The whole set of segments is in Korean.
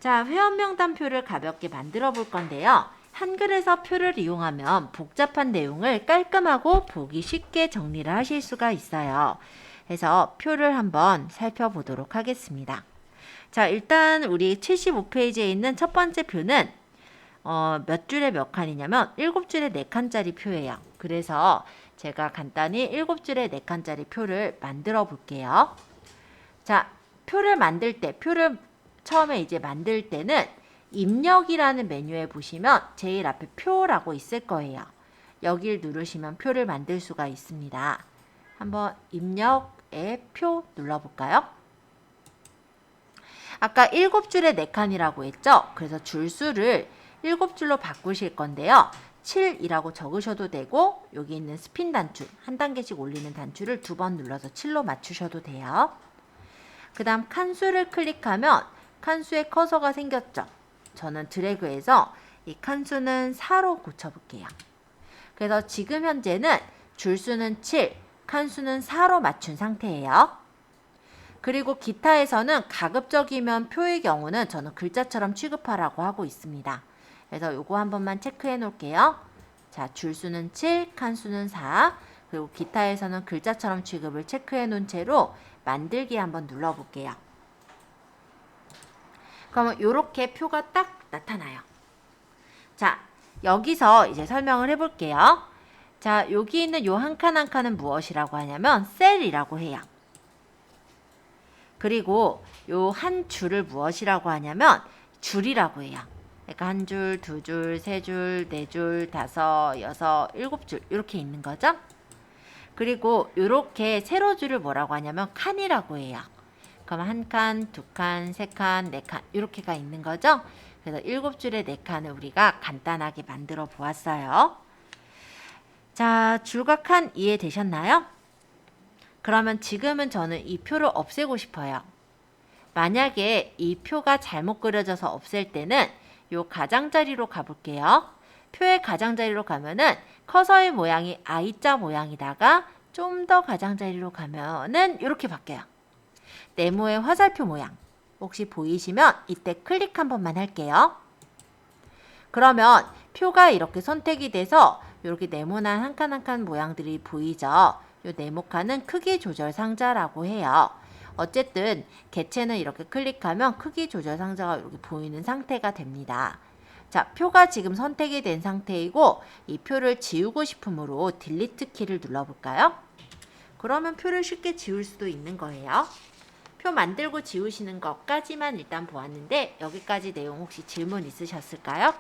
자, 회원 명단표를 가볍게 만들어 볼 건데요. 한글에서 표를 이용하면 복잡한 내용을 깔끔하고 보기 쉽게 정리를 하실 수가 있어요. 그래서 표를 한번 살펴보도록 하겠습니다. 자, 일단 우리 75페이지에 있는 첫 번째 표는 몇 줄에 몇 칸이냐면 7줄에 4칸짜리 표예요. 그래서 제가 간단히 7줄에 4칸짜리 표를 만들어 볼게요. 자, 표를 처음에 이제 만들 때는 입력이라는 메뉴에 보시면 제일 앞에 표라고 있을 거예요. 여길 누르시면 표를 만들 수가 있습니다. 한번 입력에 표 눌러볼까요? 아까 7줄에 4칸이라고 했죠? 그래서 줄수를 7줄로 바꾸실 건데요. 7이라고 적으셔도 되고 여기 있는 스핀 단추, 한 단계씩 올리는 단추를 2번 눌러서 7로 맞추셔도 돼요. 그 다음 칸수를 클릭하면 칸수에 커서가 생겼죠? 저는 드래그해서 이 칸수는 4로 고쳐볼게요. 그래서 지금 현재는 줄수는 7, 칸수는 4로 맞춘 상태예요. 그리고 기타에서는 가급적이면 표의 경우는 저는 글자처럼 취급하라고 하고 있습니다. 그래서 요거 한 번만 체크해 놓을게요. 자, 줄수는 7, 칸수는 4, 그리고 기타에서는 글자처럼 취급을 체크해 놓은 채로 만들기 한번 눌러볼게요. 그러면 이렇게 표가 딱 나타나요. 자, 여기서 이제 설명을 해볼게요. 자, 여기 있는 요 한 칸 한 칸은 무엇이라고 하냐면 셀이라고 해요. 그리고 요 한 줄을 무엇이라고 하냐면 줄이라고 해요. 그러니까 한 줄, 두 줄, 세 줄, 네 줄, 다섯, 여섯, 일곱 줄 이렇게 있는 거죠. 그리고 이렇게 세로줄을 뭐라고 하냐면 칸이라고 해요. 그럼 한 칸, 두 칸, 세 칸, 네 칸 이렇게가 있는 거죠. 그래서 7줄에 4칸을 우리가 간단하게 만들어 보았어요. 자, 줄과 칸 이해되셨나요? 그러면 지금은 저는 이 표를 없애고 싶어요. 만약에 이 표가 잘못 그려져서 없앨 때는 요 가장자리로 가볼게요. 표의 가장자리로 가면은 커서의 모양이 I자 모양이다가 좀 더 가장자리로 가면은 이렇게 바뀌어요. 네모의 화살표 모양. 혹시 보이시면 이때 클릭 한 번만 할게요. 그러면 표가 이렇게 선택이 돼서 이렇게 네모난 한 칸 한 칸 모양들이 보이죠. 이 네모칸은 크기 조절 상자라고 해요. 어쨌든 개체는 이렇게 클릭하면 크기 조절 상자가 이렇게 보이는 상태가 됩니다. 자, 표가 지금 선택이 된 상태이고 이 표를 지우고 싶으므로 딜리트 키를 눌러볼까요? 그러면 표를 쉽게 지울 수도 있는 거예요. 표 만들고 지우시는 것까지만 일단 보았는데 여기까지 내용 혹시 질문 있으셨을까요?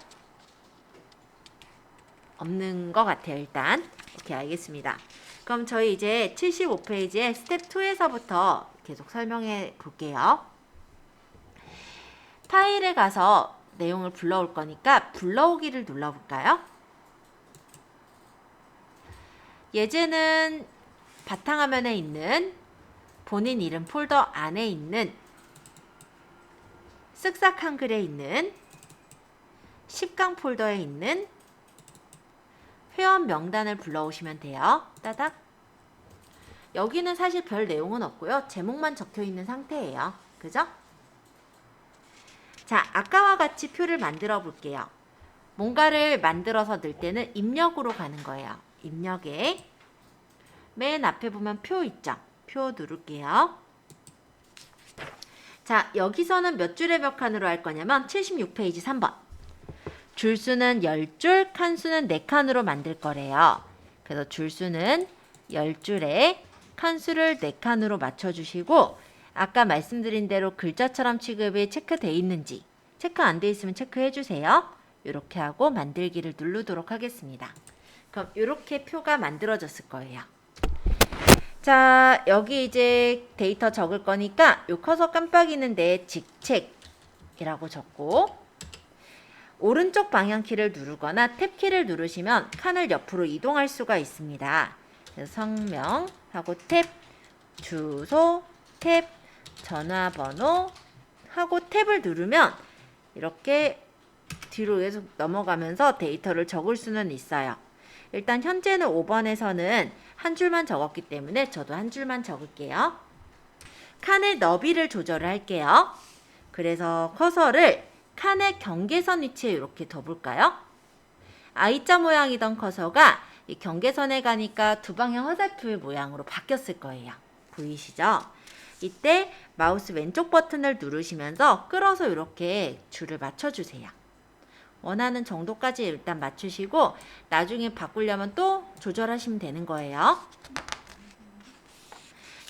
없는 것 같아요. 일단 오케이, 알겠습니다. 그럼 저희 이제 75페이지에 스텝 2에서부터 계속 설명해 볼게요. 파일에 가서 내용을 불러올 거니까 불러오기를 눌러볼까요? 예제는 바탕화면에 있는 본인 이름 폴더 안에 있는 쓱싹 한글에 있는 10강 폴더에 있는 회원 명단을 불러오시면 돼요. 따닥. 여기는 사실 별 내용은 없고요. 제목만 적혀 있는 상태예요. 그죠? 자, 아까와 같이 표를 만들어 볼게요. 뭔가를 만들어서 넣을 때는 입력으로 가는 거예요. 입력에 맨 앞에 보면 표 있죠? 표 누를게요. 자, 여기서는 몇 줄에 몇 칸으로 할 거냐면 76페이지 3번. 줄수는 10줄, 칸수는 4칸으로 만들 거래요. 그래서 줄수는 10줄에 칸수를 4칸으로 맞춰주시고 아까 말씀드린 대로 글자처럼 취급이 체크되어 있는지 체크 안 돼 있으면 체크해 주세요. 이렇게 하고 만들기를 누르도록 하겠습니다. 그럼 이렇게 표가 만들어졌을 거예요. 자, 여기 이제 데이터 적을 거니까 요 커서 깜빡이는데 직책이라고 적고 오른쪽 방향키를 누르거나 탭키를 누르시면 칸을 옆으로 이동할 수가 있습니다. 그래서 성명하고 탭, 주소, 탭, 전화번호 하고 탭을 누르면 이렇게 뒤로 계속 넘어가면서 데이터를 적을 수는 있어요. 일단 현재는 5번에서는 한 줄만 적었기 때문에 저도 한 줄만 적을게요. 칸의 너비를 조절을 할게요. 그래서 커서를 칸의 경계선 위치에 이렇게 둬볼까요? I자 모양이던 커서가 이 경계선에 가니까 두 방향 화살표의 모양으로 바뀌었을 거예요. 보이시죠? 이때 마우스 왼쪽 버튼을 누르시면서 끌어서 이렇게 줄을 맞춰주세요. 원하는 정도까지 일단 맞추시고 나중에 바꾸려면 또 조절하시면 되는 거예요.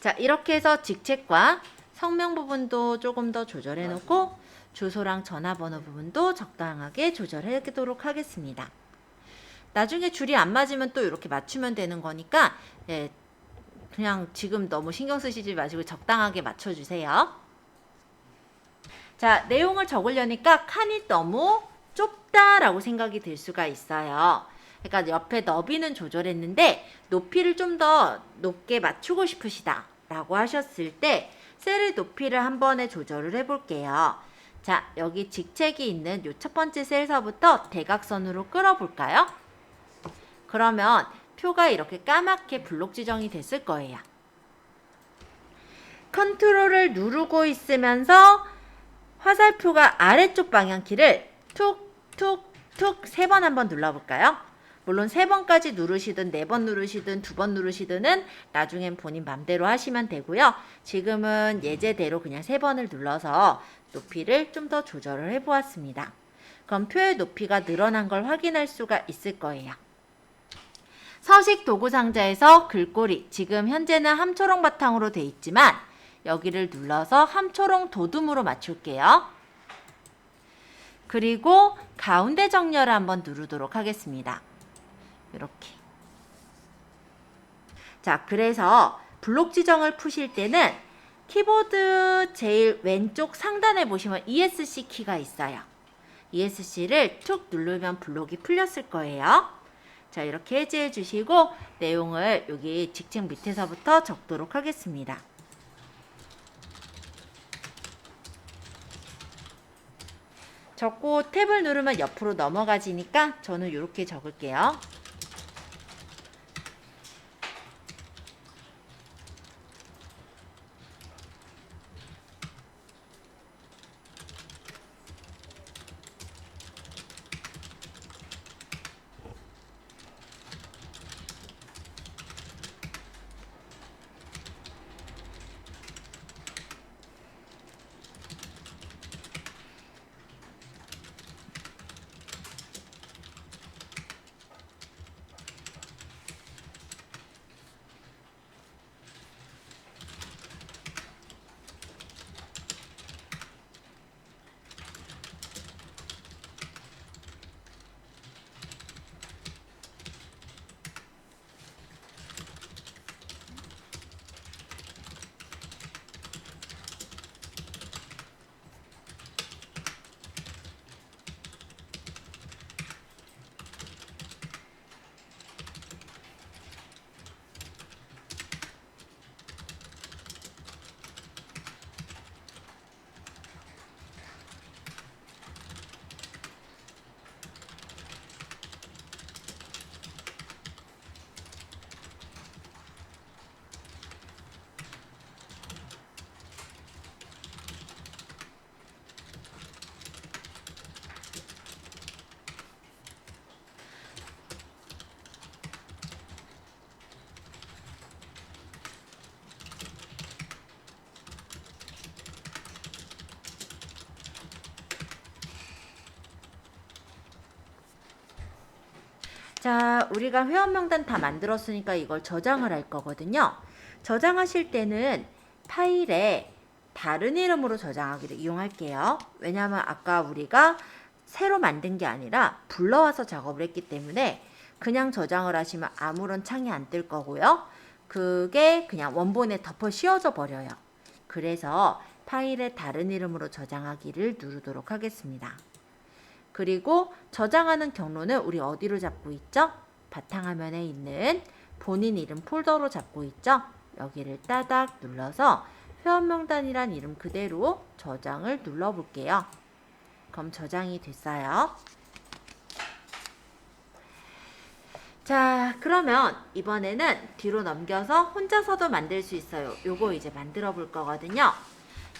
자, 이렇게 해서 직책과 성명 부분도 조금 더 조절해 놓고 주소랑 전화번호 부분도 적당하게 조절해 도록 하겠습니다. 나중에 줄이 안 맞으면 또 이렇게 맞추면 되는 거니까 그냥 지금 너무 신경 쓰시지 마시고 적당하게 맞춰주세요. 자, 내용을 적으려니까 칸이 너무 좁다라고 생각이 들 수가 있어요. 그러니까 옆에 너비는 조절했는데 높이를 좀 더 높게 맞추고 싶으시다 라고 하셨을 때 셀의 높이를 한 번에 조절을 해볼게요. 자, 여기 직책이 있는 요 첫 번째 셀서부터 대각선으로 끌어볼까요? 그러면 표가 이렇게 까맣게 블록 지정이 됐을 거예요. 컨트롤을 누르고 있으면서 화살표가 아래쪽 방향키를 툭툭툭 3번 한번 눌러볼까요? 물론 3번까지 누르시든 4번 누르시든 2번 누르시든은 나중엔 본인 맘대로 하시면 되고요. 지금은 예제대로 그냥 3번을 눌러서 높이를 좀 더 조절을 해보았습니다. 그럼 표의 높이가 늘어난 걸 확인할 수가 있을 거예요. 서식 도구 상자에서 글꼴이 지금 현재는 함초롱 바탕으로 돼 있지만 여기를 눌러서 함초롱 도둠으로 맞출게요. 그리고 가운데 정렬을 한번 누르도록 하겠습니다. 이렇게. 자, 그래서 블록 지정을 푸실 때는 키보드 제일 왼쪽 상단에 보시면 ESC 키가 있어요. ESC를 툭 누르면 블록이 풀렸을 거예요. 자, 이렇게 해제해 주시고 내용을 여기 직책 밑에서부터 적도록 하겠습니다. 적고 탭을 누르면 옆으로 넘어가지니까 저는 이렇게 적을게요. 자, 우리가 회원 명단 다 만들었으니까 이걸 저장을 할 거거든요. 저장하실 때는 파일에 다른 이름으로 저장하기를 이용할게요. 왜냐하면 아까 우리가 새로 만든 게 아니라 불러와서 작업을 했기 때문에 그냥 저장을 하시면 아무런 창이 안 뜰 거고요. 그게 그냥 원본에 덮어 씌워져 버려요. 그래서 파일에 다른 이름으로 저장하기를 누르도록 하겠습니다. 그리고 저장하는 경로는 우리 어디로 잡고 있죠? 바탕화면에 있는 본인 이름 폴더로 잡고 있죠? 여기를 따닥 눌러서 회원명단이란 이름 그대로 저장을 눌러볼게요. 그럼 저장이 됐어요. 자, 그러면 이번에는 뒤로 넘겨서 혼자서도 만들 수 있어요. 요거 이제 만들어 볼 거거든요.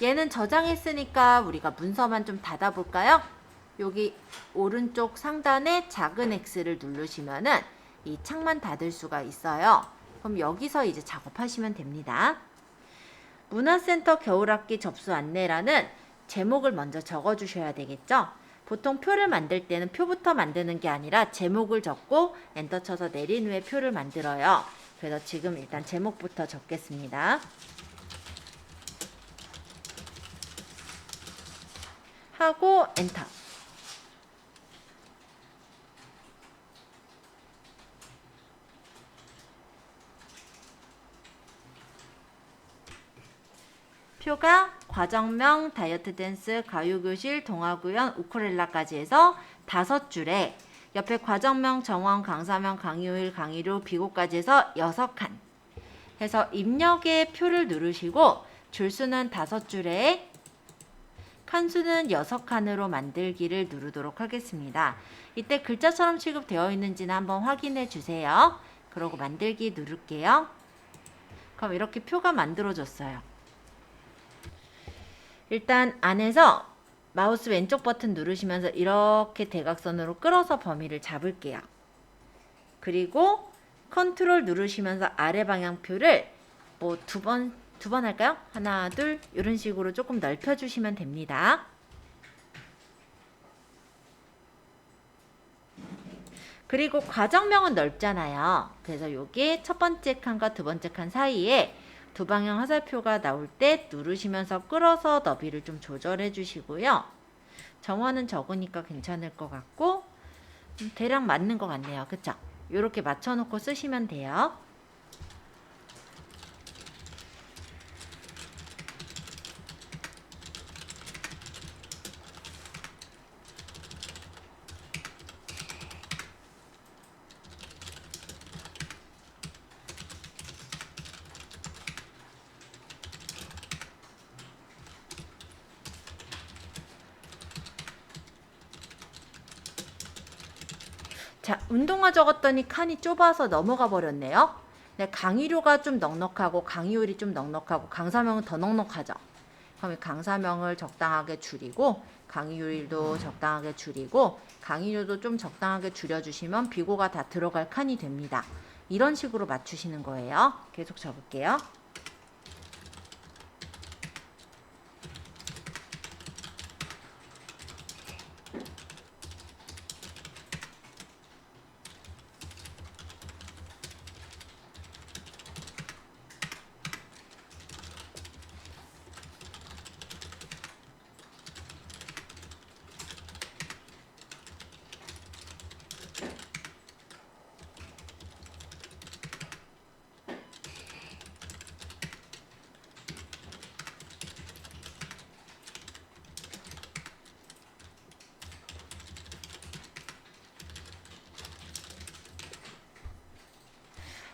얘는 저장했으니까 우리가 문서만 좀 닫아볼까요? 여기 오른쪽 상단에 작은 X를 누르시면은 이 창만 닫을 수가 있어요. 그럼 여기서 이제 작업하시면 됩니다. 문화센터 겨울학기 접수 안내란은 제목을 먼저 적어주셔야 되겠죠? 보통 표를 만들 때는 표부터 만드는 게 아니라 제목을 적고 엔터 쳐서 내린 후에 표를 만들어요. 그래서 지금 일단 제목부터 적겠습니다. 하고 엔터. 표가 과정명, 다이어트 댄스, 가요교실, 동화구연, 우쿨렐라까지 해서 5줄에 옆에 과정명, 정원, 강사명, 강의호일, 강의료, 비고까지 해서 6칸 해서 입력의 표를 누르시고 줄수는 5줄에 칸수는 6칸으로 만들기를 누르도록 하겠습니다. 이때 글자처럼 취급되어 있는지는 한번 확인해 주세요. 그러고 만들기 누를게요. 그럼 이렇게 표가 만들어졌어요. 일단 안에서 마우스 왼쪽 버튼 누르시면서 이렇게 대각선으로 끌어서 범위를 잡을게요. 그리고 컨트롤 누르시면서 아래 방향표를 뭐 두 번 할까요? 하나, 둘 이런 식으로 조금 넓혀주시면 됩니다. 그리고 과정명은 넓잖아요. 그래서 여기 첫 번째 칸과 두 번째 칸 사이에 두 방향 화살표가 나올 때 누르시면서 끌어서 너비를 좀 조절해 주시고요. 정원은 적으니까 괜찮을 것 같고 대략 맞는 것 같네요. 그쵸? 이렇게 맞춰놓고 쓰시면 돼요. 자, 운동화 적었더니 칸이 좁아서 넘어가 버렸네요. 네, 강의료가 좀 넉넉하고 강의율이 좀 넉넉하고 강사명은 더 넉넉하죠. 그럼 강사명을 적당하게 줄이고 강의율도 적당하게 줄이고 강의료도 좀 적당하게 줄여주시면 비고가 다 들어갈 칸이 됩니다. 이런 식으로 맞추시는 거예요. 계속 적을게요.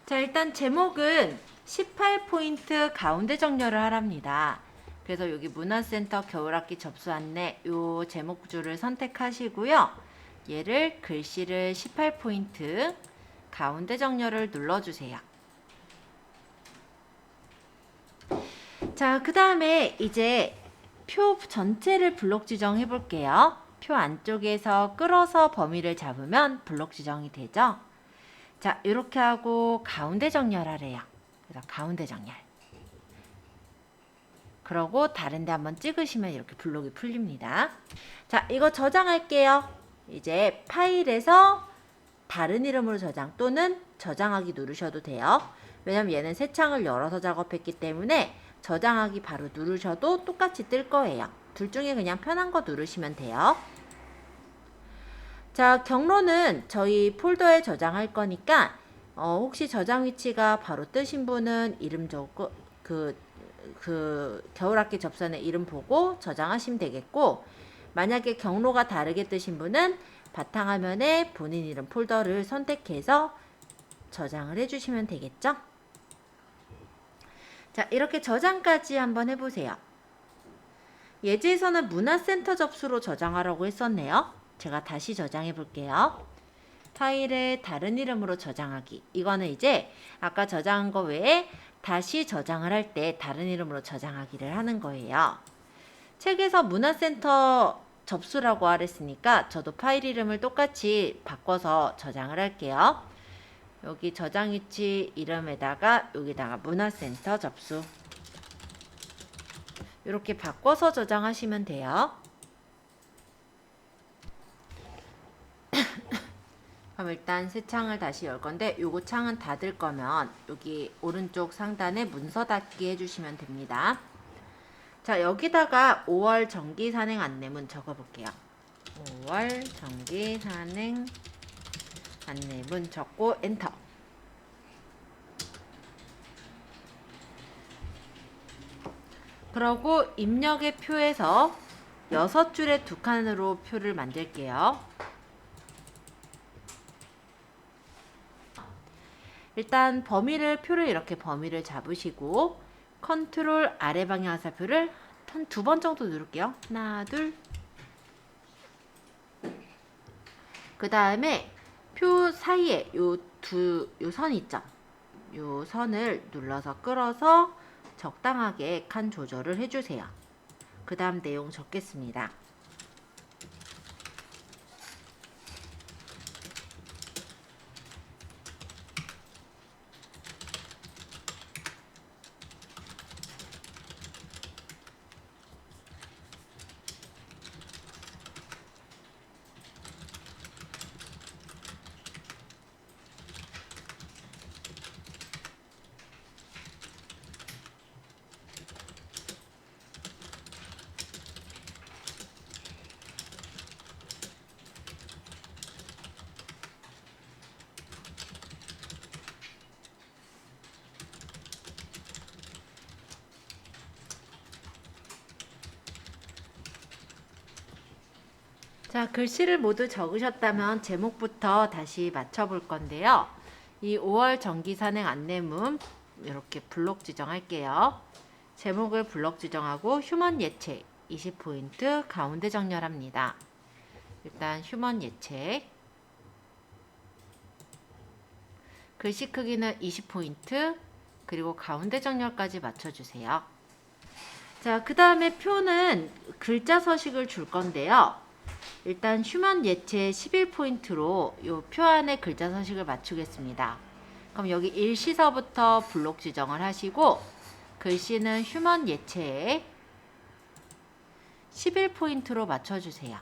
자, 일단 제목은 18포인트 가운데 정렬을 하랍니다. 그래서 여기 문화센터 겨울학기 접수 안내 요 제목줄을 선택하시고요. 얘를 글씨를 18포인트 가운데 정렬을 눌러주세요. 자, 그 다음에 이제 표 전체를 블록 지정해 볼게요. 표 안쪽에서 끌어서 범위를 잡으면 블록 지정이 되죠. 자, 이렇게 하고 가운데 정렬하래요. 그래서 가운데 정렬. 그러고 다른 데 한번 찍으시면 이렇게 블록이 풀립니다. 자, 이거 저장할게요. 이제 파일에서 다른 이름으로 저장 또는 저장하기 누르셔도 돼요. 왜냐면 얘는 새 창을 열어서 작업했기 때문에 저장하기 바로 누르셔도 똑같이 뜰 거예요. 둘 중에 그냥 편한 거 누르시면 돼요. 자, 경로는 저희 폴더에 저장할 거니까 혹시 저장 위치가 바로 뜨신 분은 이름 적고 겨울학기 접선의 이름 보고 저장하시면 되겠고, 만약에 경로가 다르게 뜨신 분은 바탕화면에 본인 이름 폴더를 선택해서 저장을 해주시면 되겠죠. 자, 이렇게 저장까지 한번 해보세요. 예제에서는 문화센터 접수로 저장하라고 했었네요. 제가 다시 저장해 볼게요. 파일에 다른 이름으로 저장하기. 이거는 이제 아까 저장한 거 외에 다시 저장을 할 때 다른 이름으로 저장하기를 하는 거예요. 책에서 문화센터 접수라고 하랬으니까 저도 파일 이름을 똑같이 바꿔서 저장을 할게요. 여기 저장 위치 이름에다가 여기다가 문화센터 접수 이렇게 바꿔서 저장하시면 돼요. 그럼 일단 새 창을 다시 열 건데 요거 창은 닫을 거면 여기 오른쪽 상단에 문서 닫기 해주시면 됩니다. 자, 여기다가 5월 정기 산행 안내문 적어 볼게요. 5월 정기 산행 안내문 적고 엔터. 그러고 입력의 표에서 6줄의 2칸으로 표를 만들게요. 일단 표를 이렇게 범위를 잡으시고 컨트롤 아래 방향 화살표를 한 2번 정도 누를게요. 하나, 둘. 그 다음에 표 사이에 요 선 있죠? 요 선을 눌러서 끌어서 적당하게 칸 조절을 해주세요. 그 다음 내용 적겠습니다. 자, 글씨를 모두 적으셨다면 제목부터 다시 맞춰볼 건데요. 이 5월 정기 산행 안내문 이렇게 블록 지정할게요. 제목을 블록 지정하고 휴먼 예책 20포인트 가운데 정렬합니다. 일단 휴먼 예책 글씨 크기는 20포인트 그리고 가운데 정렬까지 맞춰주세요. 자, 그 다음에 표는 글자 서식을 줄 건데요. 일단 휴먼 예체 11포인트로 이 표 안에 글자 서식을 맞추겠습니다. 그럼 여기 일시서부터 블록 지정을 하시고 글씨는 휴먼 예체에 11포인트로 맞춰주세요.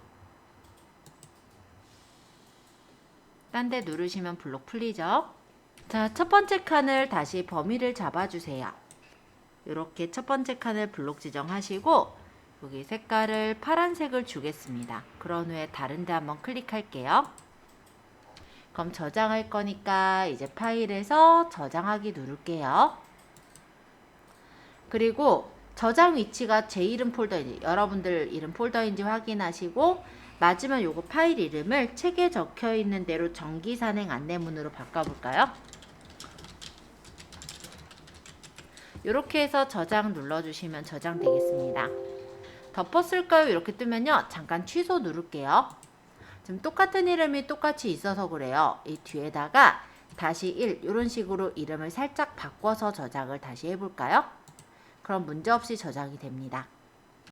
딴 데 누르시면 블록 풀리죠? 자, 첫 번째 칸을 다시 범위를 잡아주세요. 이렇게 첫 번째 칸을 블록 지정하시고 여기 색깔을 파란색을 주겠습니다. 그런 후에 다른 데 한번 클릭할게요. 그럼 저장할 거니까 이제 파일에서 저장하기 누를게요. 그리고 저장 위치가 제 이름 폴더인지 여러분들 이름 폴더인지 확인하시고 맞으면 요거 파일 이름을 책에 적혀 있는 대로 정기 산행 안내문으로 바꿔볼까요? 이렇게 해서 저장 눌러주시면 저장되겠습니다. 덮었을까요? 이렇게 뜨면요. 잠깐 취소 누를게요. 지금 똑같은 이름이 똑같이 있어서 그래요. 이 뒤에다가 다시 1 이런 식으로 이름을 살짝 바꿔서 저장을 다시 해볼까요? 그럼 문제없이 저장이 됩니다.